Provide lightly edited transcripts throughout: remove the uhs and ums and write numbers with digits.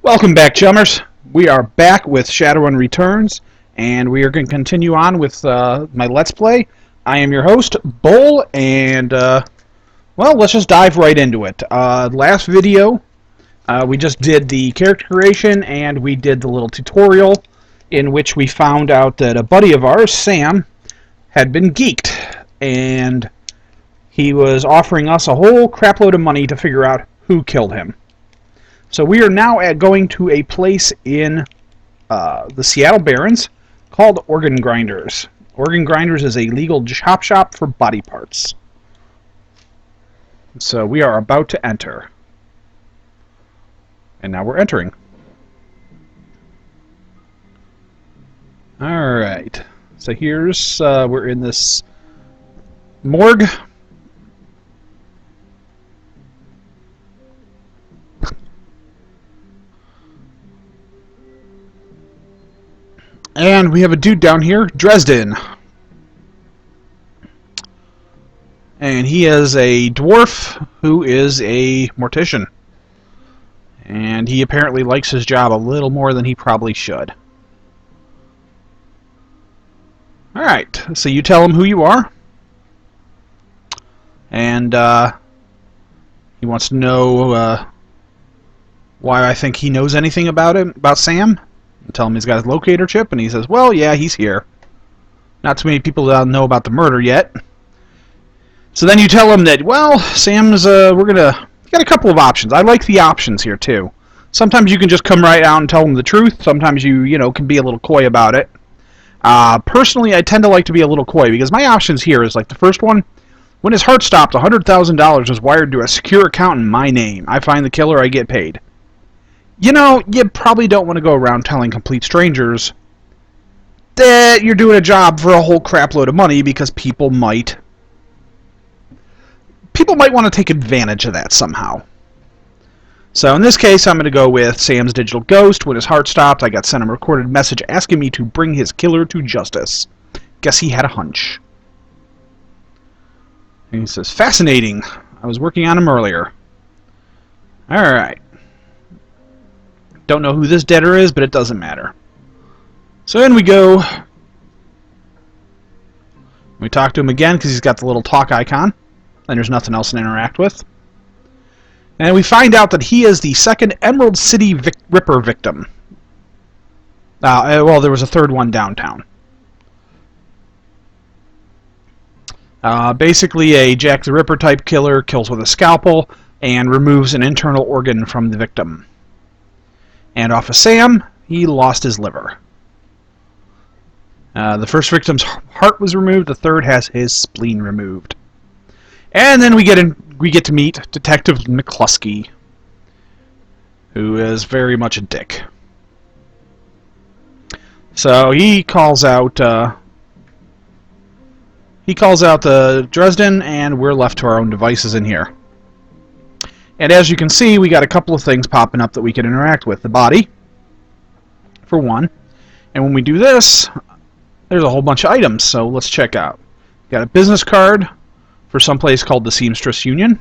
Welcome back, chummers. We are back with Shadowrun Returns, and we are going to continue on with my Let's Play. I am your host, Bull, and, well, let's just dive right into it. Last video, we just did the character creation, and we did the little tutorial in which we found out that a buddy of ours, Sam, had been geeked, and he was offering us a whole crapload of money to figure out who killed him. So we are now going to a place in the Seattle Barrens called Organ Grinders. Organ Grinders is a legal chop shop for body parts. So we are about to enter. And now we're entering. Alright. So here's, we're in this morgue. And we have a dude down here, Dresden. And he is a dwarf who is a mortician. And he apparently likes his job a little more than he probably should. Alright, so you tell him who you are. And he wants to know why I think he knows anything about Sam. Tell him he's got his locator chip, and he says, well, yeah, he's here. Not too many people that know about the murder yet. So then you tell him that, well, Sam's, got a couple of options. I like the options here, too. Sometimes you can just come right out and tell them the truth. Sometimes you can be a little coy about it. Personally, I tend to like to be a little coy, because my options here is, like, the first one, when his heart stopped, $100,000 was wired to a secure account in my name. I find the killer, I get paid. You know, you probably don't want to go around telling complete strangers that you're doing a job for a whole crap load of money, because people might want to take advantage of that somehow. So in this case, I'm going to go with Sam's digital ghost. When his heart stopped, I got sent a recorded message asking me to bring his killer to justice. Guess he had a hunch. And he says, fascinating. I was working on him earlier. Alright. Don't know who this debtor is, but it doesn't matter. So in we go. We talk to him again because he's got the little talk icon. And there's nothing else to interact with. And we find out that he is the second Emerald City Ripper victim. Well, there was a third one downtown. Basically, a Jack the Ripper type killer kills with a scalpel and removes an internal organ from the victim. And off of Sam, he lost his liver. The first victim's heart was removed. The third has his spleen removed. And then we get to meet Detective McCluskey, who is very much a dick. So he calls out the Dresden, and we're left to our own devices in here. And as you can see, we got a couple of things popping up that we can interact with. The body, for one. And when we do this, there's a whole bunch of items, so let's check out. Got a business card for some place called the Seamstress Union.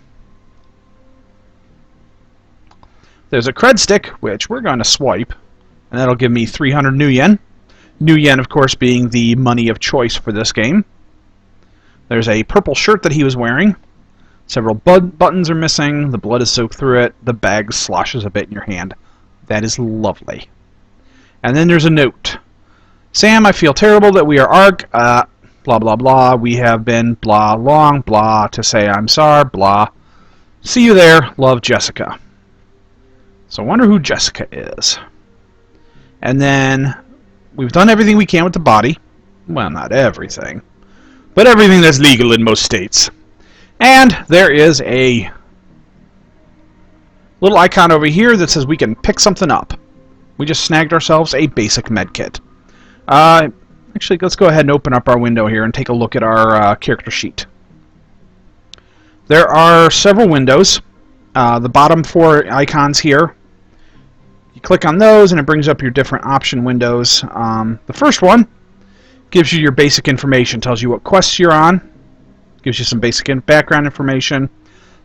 There's a cred stick, which we're going to swipe, and that'll give me 300 new yen. New yen, of course, being the money of choice for this game. There's a purple shirt that he was wearing. Several buttons are missing. The blood is soaked through it. The bag sloshes a bit in your hand. That is lovely. And then there's a note. Sam, I feel terrible that we are ARC. Blah, blah, blah. We have been blah, long, blah, to say I'm sorry, blah. See you there. Love, Jessica. So I wonder who Jessica is. And then we've done everything we can with the body. Well, not everything. But everything that's legal in most states. And there is a little icon over here that says we can pick something up. We just snagged ourselves a basic med kit. Actually, let's go ahead and open up our window here and take a look at our character sheet. There are several windows. The bottom four icons here, you click on those and it brings up your different option windows. The first one gives you your basic information, tells you what quests you're on, gives you some basic background information,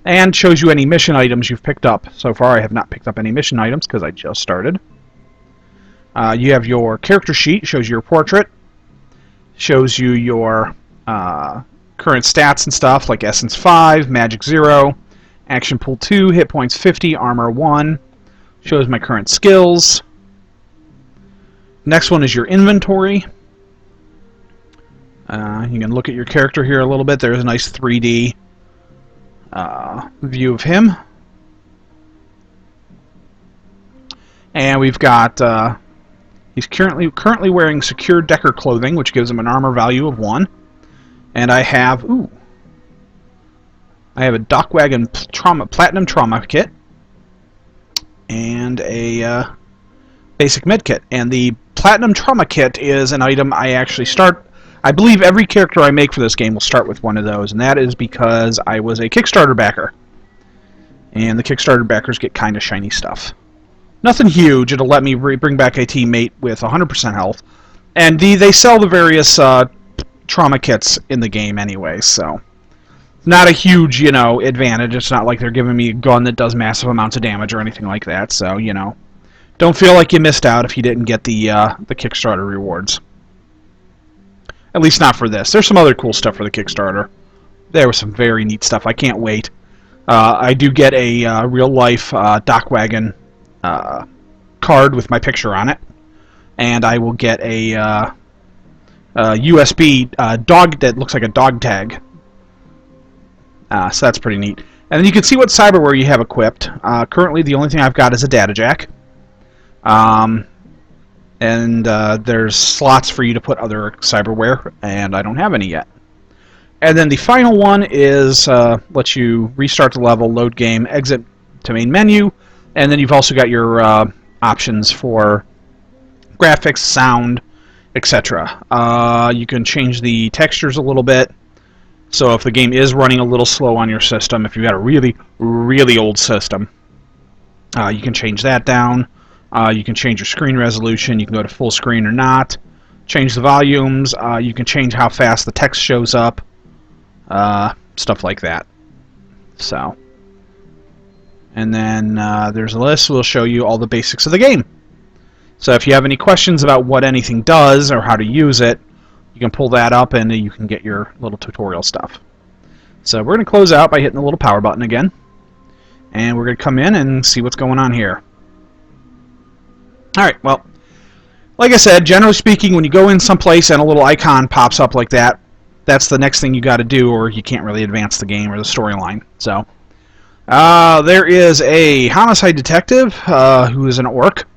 and shows you any mission items you've picked up. So far I have not picked up any mission items because I just started. You have your character sheet, shows you your portrait, shows you your current stats and stuff like Essence 5, Magic 0, Action Pool 2, Hit Points 50, Armor 1, shows my current skills. Next one is your inventory. You can look at your character here a little bit. There's a nice 3D view of him. And we've got, he's currently wearing secure Decker clothing, which gives him an armor value of 1. And I have, I have a Dockwagon Platinum Trauma Kit and a basic med kit. And the Platinum Trauma Kit is an item I actually start. I believe every character I make for this game will start with one of those, and that is because I was a Kickstarter backer. And the Kickstarter backers get kind of shiny stuff. Nothing huge. It'll let me bring back a teammate with 100% health. And they sell the various trauma kits in the game anyway, so not a huge, advantage. It's not like they're giving me a gun that does massive amounts of damage or anything like that, so, don't feel like you missed out if you didn't get the Kickstarter rewards. At least not for this. There's some other cool stuff for the Kickstarter. There was some very neat stuff. I can't wait. I do get a real-life Dockwagon card with my picture on it. And I will get a USB dog that looks like a dog tag. So that's pretty neat. And then you can see what cyberware you have equipped. Currently, the only thing I've got is a data jack. And there's slots for you to put other cyberware, and I don't have any yet. And then the final one is lets you restart the level, load game, exit to main menu, and then you've also got your options for graphics, sound, etc. You can change the textures a little bit. So if the game is running a little slow on your system, if you've got a really, really old system, you can change that down. You can change your screen resolution. You can go to full screen or not. Change the volumes. You can change how fast the text shows up. Stuff like that. So, and then there's a list. We'll show you all the basics of the game. So if you have any questions about what anything does or how to use it, you can pull that up and you can get your little tutorial stuff. So we're going to close out by hitting the little power button again. And we're going to come in and see what's going on here. Alright, well, like I said, generally speaking, when you go in someplace and a little icon pops up like that, that's the next thing you got to do, or you can't really advance the game or the storyline. So, there is a homicide detective who is an orc.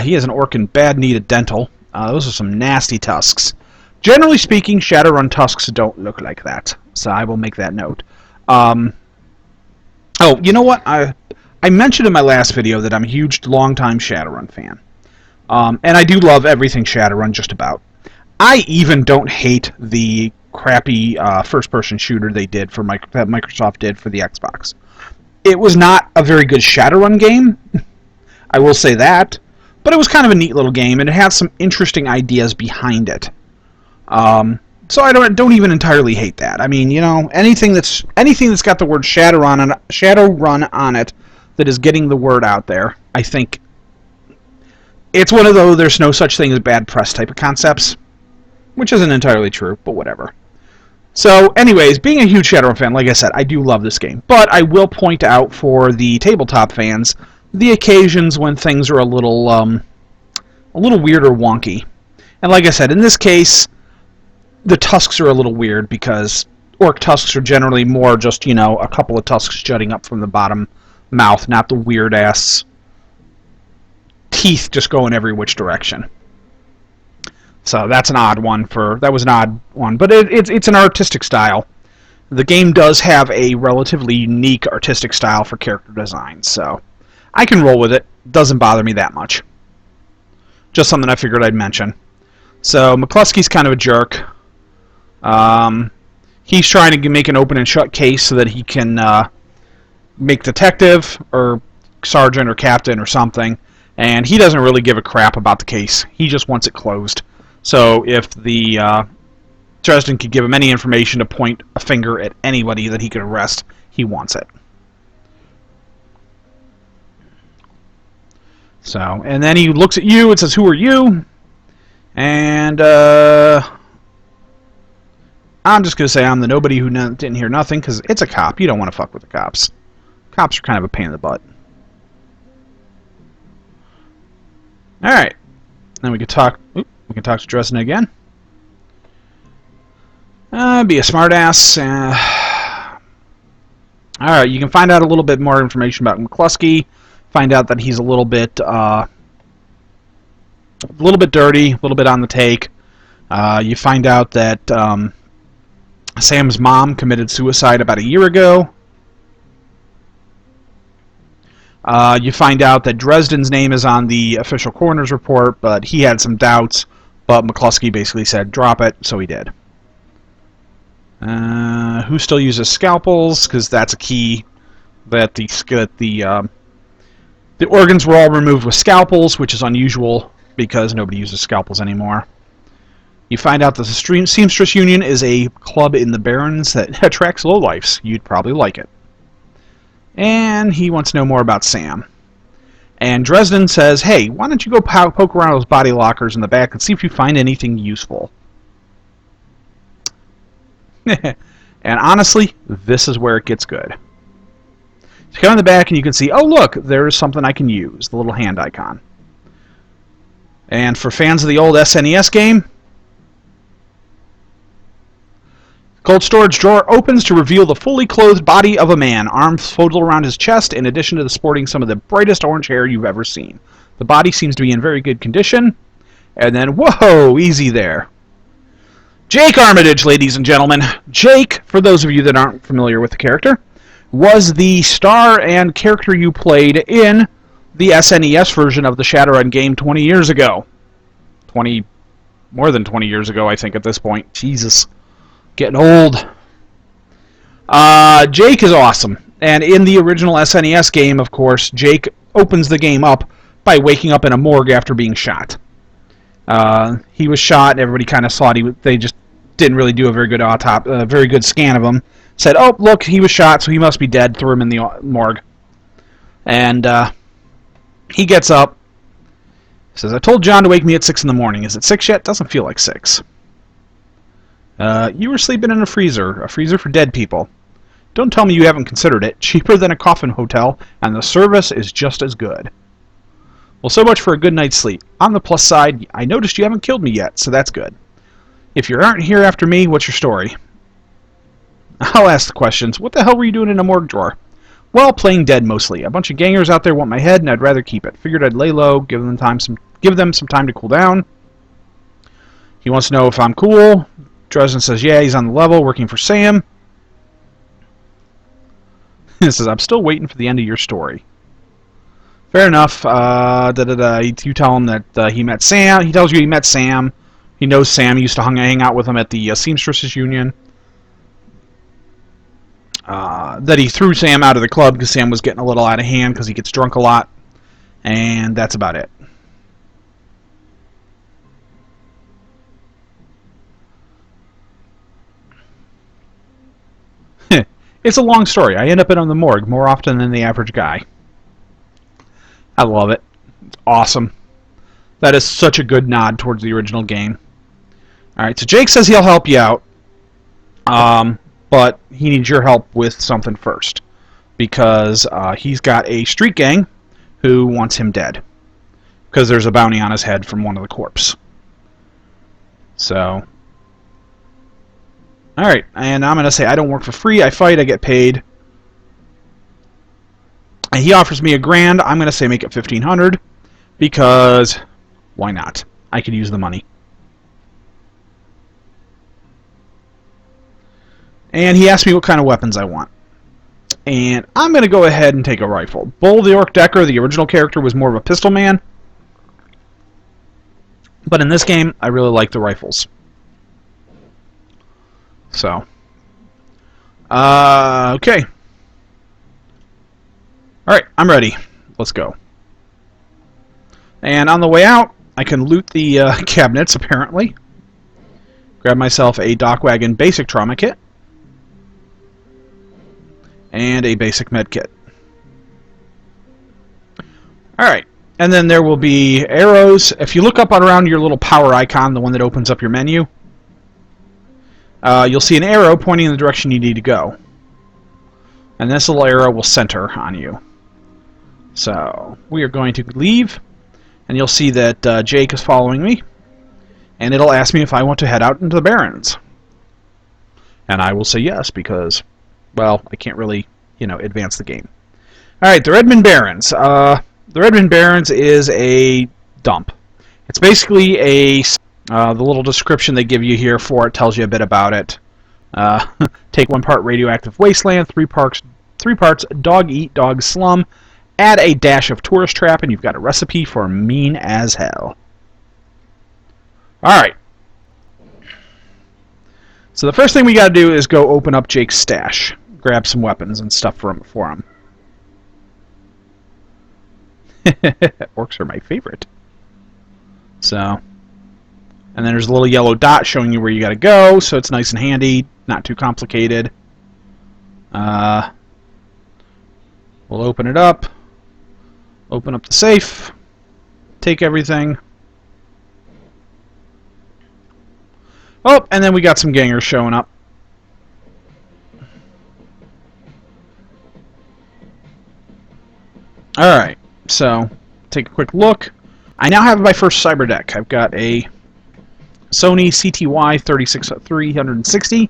He is an orc in bad need of dental. Those are some nasty tusks. Generally speaking, Shadowrun tusks don't look like that, so I will make that note. Oh, you know what? I mentioned in my last video that I'm a huge, long-time Shadowrun fan. And I do love everything Shadowrun, just about. I even don't hate the crappy first-person shooter they did for that Microsoft did for the Xbox. It was not a very good Shadowrun game, I will say that, but it was kind of a neat little game, and it had some interesting ideas behind it. So I don't even entirely hate that. I mean, anything that's got the word Shadowrun on it, that is getting the word out there, I think it's one of those there's no such thing as bad press type of concepts, which isn't entirely true, but whatever. So anyways, being a huge Shadowrun fan, like I said, I do love this game, but I will point out for the tabletop fans the occasions when things are a little weird or wonky. And like I said, in this case, the tusks are a little weird because orc tusks are generally more just, a couple of tusks jutting up from the bottom mouth, not the weird-ass teeth just going every which direction. So that's an odd one that was an odd one, but it's an artistic style. The game does have a relatively unique artistic style for character design, so I can roll with it. Doesn't bother me that much. Just something I figured I'd mention. So McCluskey's kind of a jerk. He's trying to make an open and shut case so that he can make detective or sergeant or captain or something, and he doesn't really give a crap about the case. He just wants it closed. So if the Dresden could give him any information to point a finger at anybody that he could arrest, he wants it. So, and then he looks at you and says, "Who are you?" And I'm just going to say I'm the nobody who didn't hear nothing, because it's a cop. You don't want to fuck with the cops. Cops are kind of a pain in the butt. Alright. Then we can talk. We can talk to Dresden again. Be a smartass. Alright, you can find out a little bit more information about McCluskey. Find out that he's a little bit dirty, a little bit on the take. You find out that Sam's mom committed suicide about a year ago. You find out that Dresden's name is on the official coroner's report, but he had some doubts, but McCluskey basically said drop it, so he did. Who still uses scalpels? Because that's a key that the organs were all removed with scalpels, which is unusual because nobody uses scalpels anymore. You find out that the Seamstress Union is a club in the Barrens that attracts lowlifes. You'd probably like it. And he wants to know more about Sam. And Dresden says, hey, why don't you go poke around those body lockers in the back and see if you find anything useful. And honestly, this is where it gets good. You come in the back and you can see, oh look, there's something I can use, the little hand icon. And for fans of the old SNES game, cold storage drawer opens to reveal the fully clothed body of a man, arms folded around his chest, in addition to sporting some of the brightest orange hair you've ever seen. The body seems to be in very good condition. And then, whoa, easy there. Jake Armitage, ladies and gentlemen. Jake, for those of you that aren't familiar with the character, was the star and character you played in the SNES version of the Shadowrun game 20 years ago. More than 20 years ago, I think, at this point. Jesus. Getting old. Jake is awesome. And in the original SNES game, of course, Jake opens the game up by waking up in a morgue after being shot. He was shot, and everybody kind of saw it. They just didn't really do a very good scan of him. Said, oh, look, he was shot, so he must be dead. Threw him in the morgue. And he gets up. Says, I told John to wake me at 6 in the morning. Is it 6 yet? Doesn't feel like 6. You were sleeping in a freezer for dead people. Don't tell me you haven't considered it. Cheaper than a coffin hotel, and the service is just as good. Well, so much for a good night's sleep. On the plus side, I noticed you haven't killed me yet, so that's good. If you aren't here after me, what's your story? I'll ask the questions. What the hell were you doing in a morgue drawer? Well, playing dead mostly. A bunch of gangers out there want my head, and I'd rather keep it. Figured I'd lay low, give them some time to cool down. He wants to know if I'm cool. Dresden says, yeah, he's on the level, working for Sam. He says, I'm still waiting for the end of your story. Fair enough. You tell him that he met Sam. He tells you he met Sam. He knows Sam. He used to hang out with him at the Seamstresses Union. That he threw Sam out of the club because Sam was getting a little out of hand because he gets drunk a lot. And that's about it. It's a long story. I end up in the morgue more often than the average guy. I love it. It's awesome. That is such a good nod towards the original game. Alright, so Jake says he'll help you out. But he needs your help with something first. Because he's got a street gang who wants him dead. Because there's a bounty on his head from one of the corpse. So... Alright, and I'm going to say I don't work for free, I fight, I get paid. And he offers me $1,000, I'm going to say make it $1,500, because why not? I could use the money. And he asked me what kind of weapons I want. And I'm going to go ahead and take a rifle. Bull the Orc Decker, the original character, was more of a pistol man. But in this game, I really like the rifles. So, okay. Alright, I'm ready. Let's go. And on the way out, I can loot the cabinets, apparently. Grab myself a Dock Wagon basic trauma kit. and a basic med kit. Alright, and then there will be arrows. If you look up around your little power icon, the one that opens up your menu, you'll see an arrow pointing in the direction you need to go. And this little arrow will center on you. So, we are going to leave, and you'll see that Jake is following me, and it'll ask me if I want to head out into the Barrens. And I will say yes, because, well, I can't really, advance the game. Alright, the Redmond Barrens. The Redmond Barrens is a dump. It's basically the little description they give you here for it tells you a bit about it. Take 1 part radioactive wasteland, 3 parts dog-eat-dog slum, add a dash of tourist trap, and you've got a recipe for mean as hell. Alright. So the first thing we gotta do is go open up Jake's stash. Grab some weapons and stuff for him. Orcs are my favorite. So, and then there's a little yellow dot showing you where you gotta go, so it's nice and handy, not too complicated. We'll open it up. Open up the safe. Take everything. Oh, and then we got some gangers showing up. Alright, so take a quick look. I now have my first cyber deck. I've got a Sony CTY 360.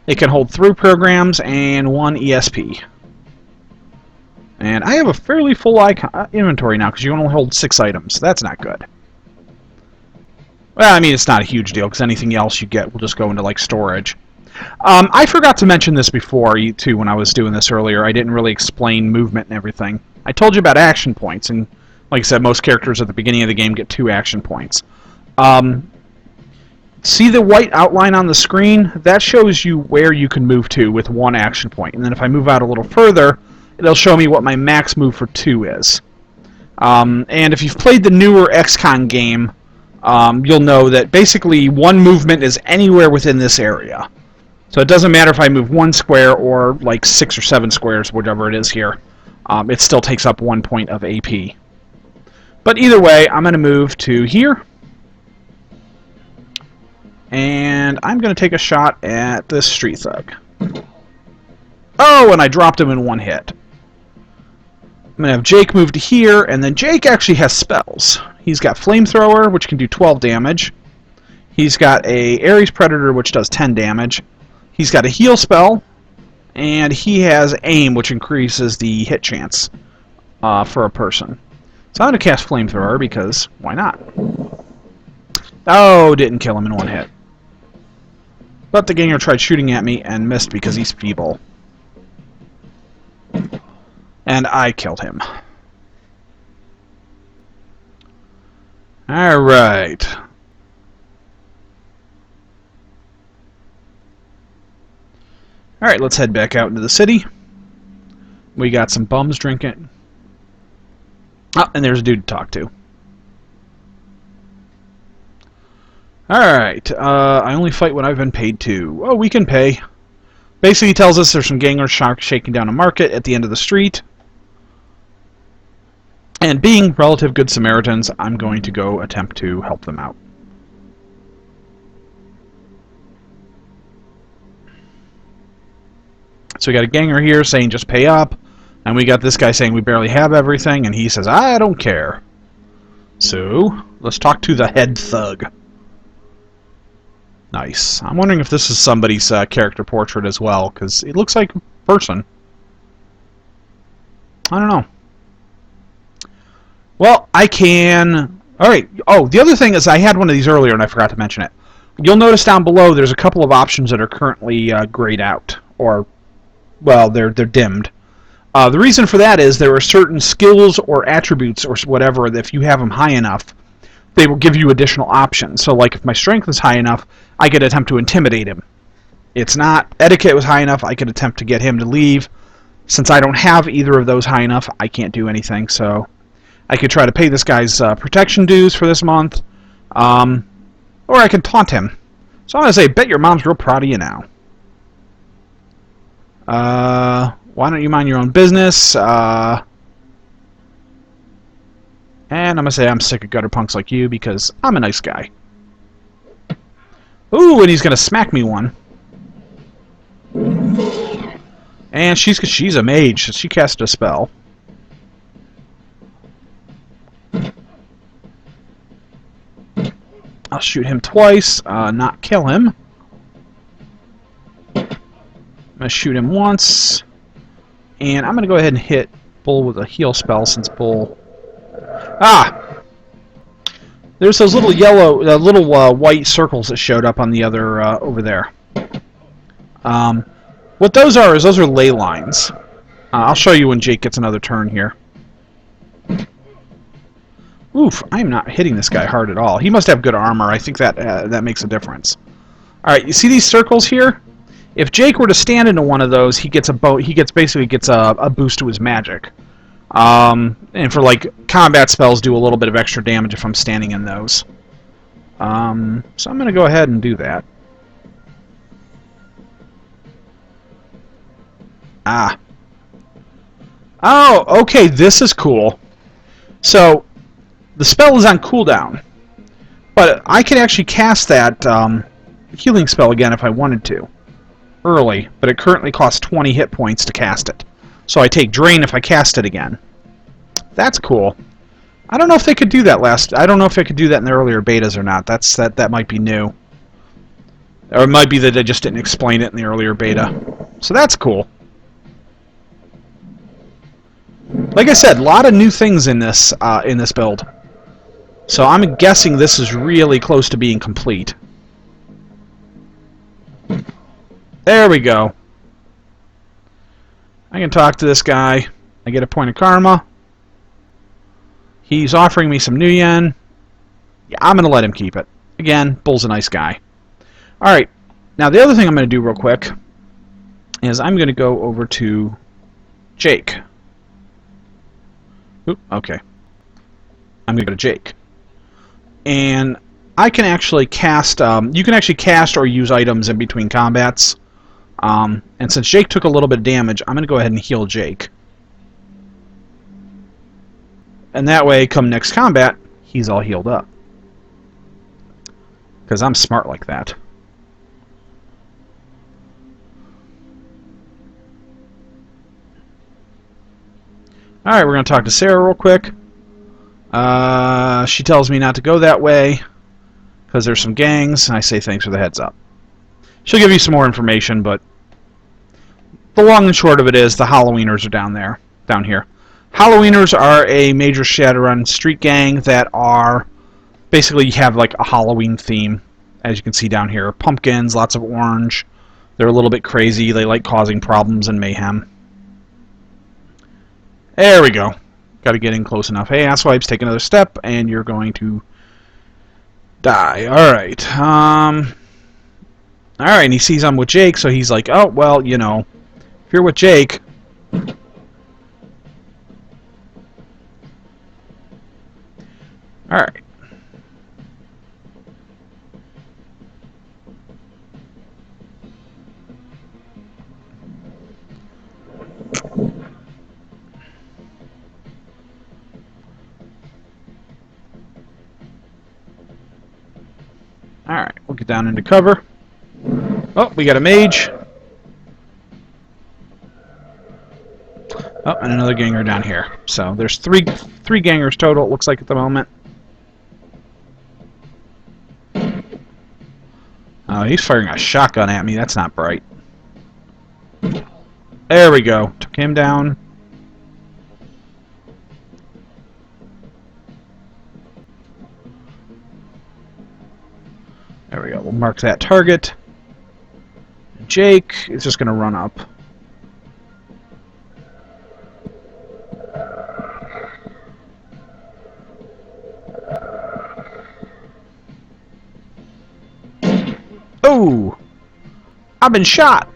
It can hold 3 programs and 1 ESP. And I have a fairly full inventory now because you only hold 6 items. That's not good. Well, I mean, it's not a huge deal because anything else you get will just go into, like, storage. I forgot to mention this before, too, when I was doing this earlier. I didn't really explain movement and everything. I told you about action points, and like I said, most characters at the beginning of the game get 2 action points. See the white outline on the screen? That shows you where you can move to with 1 action point. And then if I move out a little further, it'll show me what my max move for 2 is. And if you've played the newer XCOM game, you'll know that basically 1 movement is anywhere within this area. So it doesn't matter if I move 1 square or like 6 or 7 squares, whatever it is here. It still takes up 1 point of AP. But either way, I'm going to move to here. And I'm going to take a shot at this street thug. Oh, and I dropped him in 1 hit. I'm going to have Jake move to here, and then Jake actually has spells. He's got Flamethrower, which can do 12 damage. He's got a Ares Predator, which does 10 damage. He's got a heal spell, and he has Aim, which increases the hit chance for a person. So I'm going to cast Flamethrower, because why not? Oh, didn't kill him in 1 hit. But the ganger tried shooting at me and missed because he's feeble. And I killed him. Alright. Alright, let's head back out into the city. We got some bums drinking. Oh, and there's a dude to talk to. Alright, I only fight when I've been paid to. Oh, we can pay. Basically tells us there's some gangers shaking down a market at the end of the street. And being relative good Samaritans, I'm going to go attempt to help them out. So we got a ganger here saying just pay up. And we got this guy saying we barely have everything. And he says, I don't care. So, let's talk to the head thug. Nice. I'm wondering if this is somebody's character portrait as well, because it looks like a person. I don't know. Well, I can... Alright. Oh, the other thing is I had one of these earlier and I forgot to mention it. You'll notice down below there's a couple of options that are currently grayed out. Or, well, they're dimmed. The reason for that is there are certain skills or attributes or whatever that if you have them high enough, they will give you additional options. So, like, if my strength is high enough, I could attempt to intimidate him. It's not. Etiquette was high enough, I could attempt to get him to leave. Since I don't have either of those high enough, I can't do anything. So, I could try to pay this guy's protection dues for this month. Or I can taunt him. So I'm going to say, bet your mom's real proud of you now. Why don't you mind your own business? And I'm going to say I'm sick of gutter punks like you because I'm a nice guy. Ooh, and he's going to smack me one. And she's a mage, so she cast a spell. I'll shoot him twice, not kill him. I'm going to shoot him once. And I'm going to go ahead and hit Bull with a heal spell since Bull... Ah! There's those little yellow, white circles that showed up on the other, over there. What those are is those are ley lines. I'll show you when Jake gets another turn here. Oof, I am not hitting this guy hard at all. He must have good armor. I think that makes a difference. Alright, you see these circles here? If Jake were to stand into one of those, he basically gets a boost to his magic. And for like combat spells, do a little bit of extra damage if I'm standing in those. So I'm going to go ahead and do that. Ah. Oh, okay, this is cool. So, the spell is on cooldown, but I can actually cast that healing spell again if I wanted to. Early, but it currently costs 20 hit points to cast it. So I take drain if I cast it again. That's cool. I don't know if they could do that I don't know if they could do that in the earlier betas or not. That might be new. Or it might be that they just didn't explain it in the earlier beta. So that's cool. Like I said, a lot of new things in this build. So I'm guessing this is really close to being complete. There we go. I can talk to this guy. I get a point of karma. He's offering me some new yen. Yeah, I'm going to let him keep it. Again, Bull's a nice guy. Alright, now the other thing I'm going to do real quick is I'm going to go over to Jake. Oop, okay. I'm going to go to Jake. And I can actually cast, you can actually cast or use items in between combats. And since Jake took a little bit of damage, I'm going to go ahead and heal Jake. And that way, come next combat, he's all healed up. Because I'm smart like that. Alright, we're going to talk to Sarah real quick. She tells me not to go that way because there's some gangs, and I say thanks for the heads up. She'll give you some more information, but the long and short of it is the Halloweeners are down here. Halloweeners are a major Shadowrun street gang that are basically have like a Halloween theme, as you can see down here. Pumpkins, lots of orange. They're a little bit crazy. They like causing problems and mayhem. There we go. Got to get in close enough. Hey, asswipes, take another step, and you're going to die. Alright. Alright, and he sees I'm with Jake, so he's like, oh, well, you know, if you're with Jake... Alright. Alright, we'll get down into cover. Oh, we got a mage. Oh, and another ganger down here. So there's three gangers total, it looks like at the moment. Oh, he's firing a shotgun at me. That's not bright. There we go. Took him down. There we go. We'll mark that target. Jake is just going to run up. Oh! I've been shot!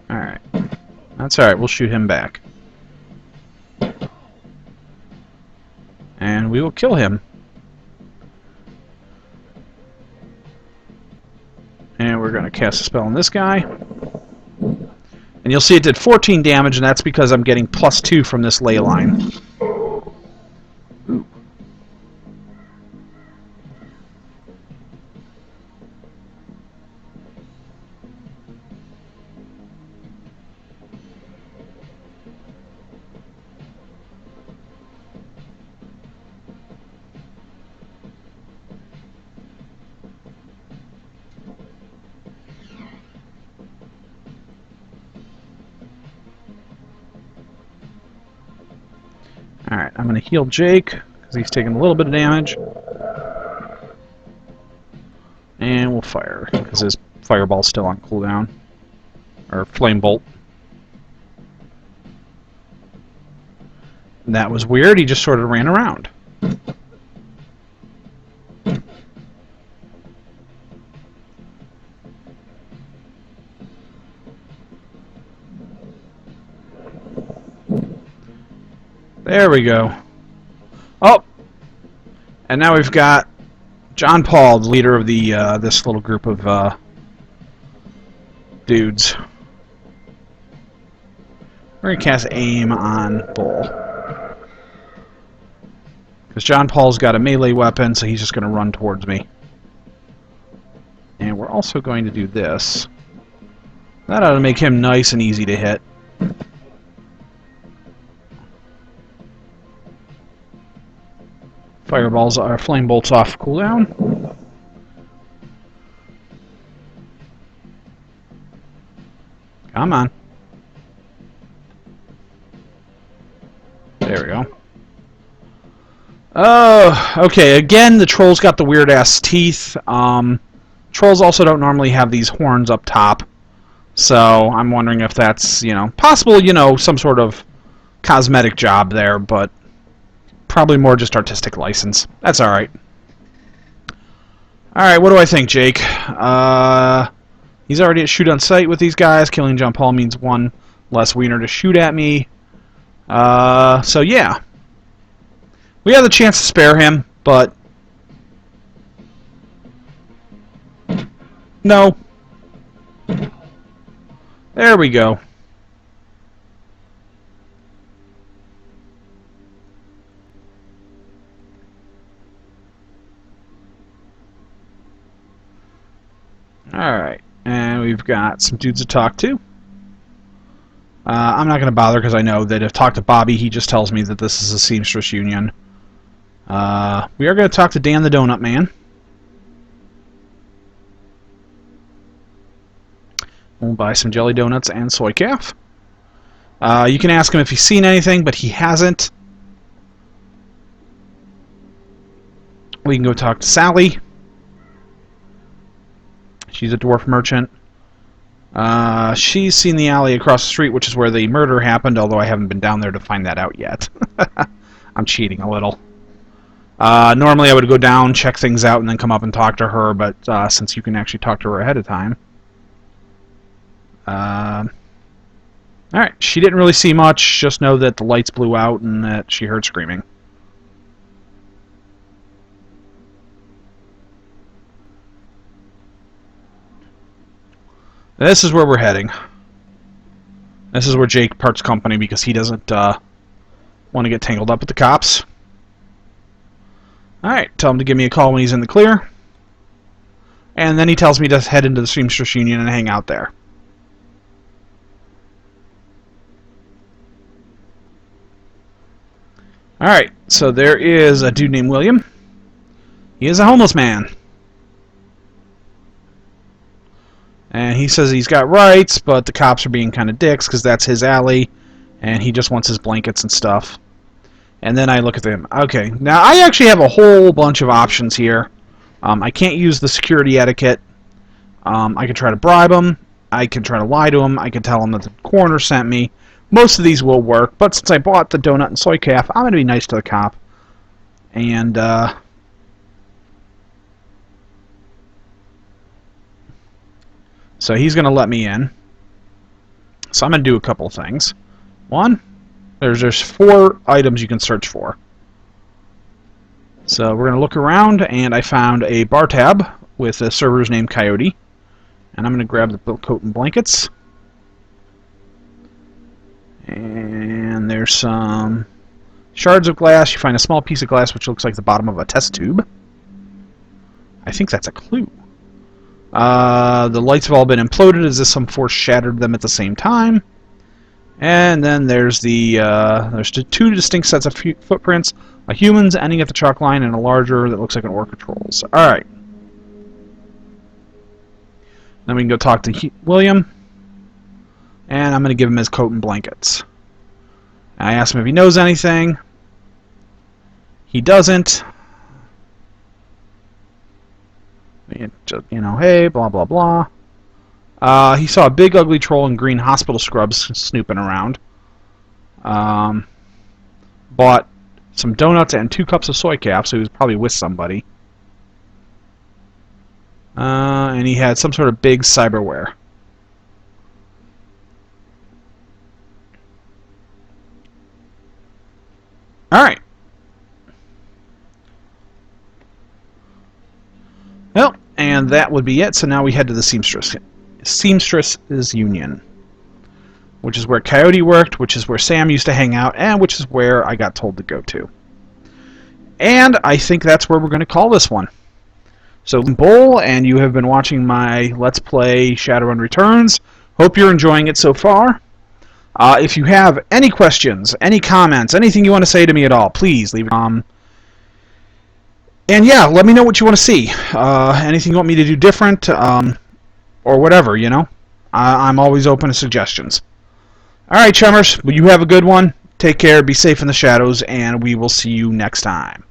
Alright. That's alright. We'll shoot him back. And we will kill him. cast a spell on this guy. And you'll see it did 14 damage, and that's because I'm getting +2 from this ley line. Ooh. Alright, I'm going to heal Jake, because he's taking a little bit of damage. And we'll fire, because his fireball's still on cooldown. Or flame bolt. And that was weird, he just sort of ran around. There we go. Oh! And now we've got John Paul, the leader of the this little group of dudes. We're going to cast Aim on Bull. Because John Paul's got a melee weapon, so he's just going to run towards me. And we're also going to do this. That ought to make him nice and easy to hit. Fireballs are flame bolts off cooldown. Come on. There we go. Oh, okay. Again, the trolls got the weird-ass teeth. Trolls also don't normally have these horns up top. So I'm wondering if that's, possible, some sort of cosmetic job there, but probably more just artistic license. That's alright. Alright, what do I think, Jake? He's already at shoot on sight with these guys. Killing John Paul means one less wiener to shoot at me. So yeah. We have the chance to spare him, but no. There we go. Alright, and we've got some dudes to talk to. I'm not going to bother because I know that if I talk to Bobby, he just tells me that this is a seamstress union. We are going to talk to Dan the Donut Man. We'll buy some jelly donuts and soy calf. You can ask him if he's seen anything, but he hasn't. We can go talk to Sally. She's a dwarf merchant. She's seen the alley across the street, which is where the murder happened, although I haven't been down there to find that out yet. I'm cheating a little. Normally I would go down, check things out, and then come up and talk to her, but since you can actually talk to her ahead of time. Alright, she didn't really see much, just know that the lights blew out and that she heard screaming. This is where we're heading. This is where Jake parts company because he doesn't want to get tangled up with the cops. Alright, tell him to give me a call when he's in the clear. And then he tells me to head into the Seamstress Union and hang out there. Alright, so there is a dude named William. He is a homeless man. And he says he's got rights, but the cops are being kind of dicks because that's his alley, and he just wants his blankets and stuff. And then I look at them. Okay, now I actually have a whole bunch of options here. I can't use the security etiquette. I can try to bribe him. I can try to lie to him. I can tell him that the coroner sent me. Most of these will work, but since I bought the donut and soy calf, I'm going to be nice to the cop. And, so he's going to let me in. So I'm going to do a couple of things. One, there's 4 items you can search for. So we're going to look around, and I found a bar tab with a server's name Coyote. And I'm going to grab the coat and blankets. And there's some shards of glass. You find a small piece of glass which looks like the bottom of a test tube. I think that's a clue. The lights have all been imploded as if some force shattered them at the same time. And then there's there's two distinct sets of footprints: a human's ending at the chalk line, and a larger that looks like an orca troll's. All right. Then we can go talk to William, and I'm going to give him his coat and blankets. I asked him if he knows anything. He doesn't. You know, hey, blah, blah, blah. He saw a big, ugly troll in green hospital scrubs snooping around. Bought some donuts and 2 cups of soy caps, so he was probably with somebody. And he had some sort of big cyberware. Alright. Well, and that would be it. So now we head to the Seamstress's Union, which is where Coyote worked, which is where Sam used to hang out, and which is where I got told to go to. And I think that's where we're going to call this one. So, Bull, and you have been watching my Let's Play Shadowrun Returns. Hope you're enjoying it so far. If you have any questions, any comments, anything you want to say to me at all, please leave it. And yeah, let me know what you want to see. Anything you want me to do different, or whatever, you know. I'm always open to suggestions. Alright, chummers, well, you have a good one. Take care, be safe in the shadows, and we will see you next time.